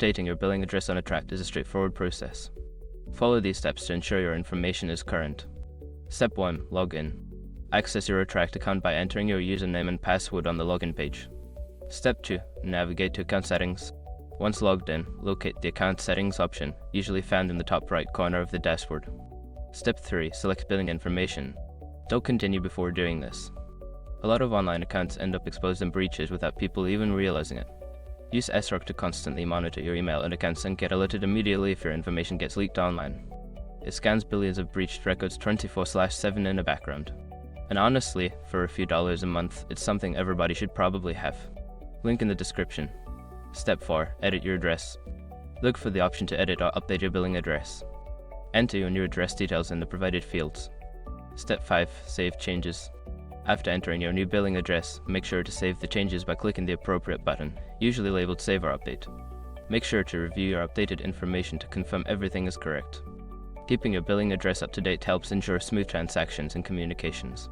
Updating your billing address on Attraqt is a straightforward process. Follow these steps to ensure your information is current. Step 1. Login. Access your Attraqt account by entering your username and password on the login page. Step 2. Navigate to account settings. Once logged in, locate the account settings option, usually found in the top right corner of the dashboard. Step 3. Select billing information. Don't continue before doing this. A lot of online accounts end up exposed in breaches without people even realizing it. Use Attraqt to constantly monitor your email and accounts and get alerted immediately if your information gets leaked online. It scans billions of breached records 24/7 in the background. And honestly, for a few dollars a month, it's something everybody should probably have. Link in the description. Step 4. Edit your address. Look for the option to edit or update your billing address. Enter your new address details in the provided fields. Step 5. Save changes. After entering your new billing address, make sure to save the changes by clicking the appropriate button, usually labeled Save or Update. Make sure to review your updated information to confirm everything is correct. Keeping your billing address up to date helps ensure smooth transactions and communications.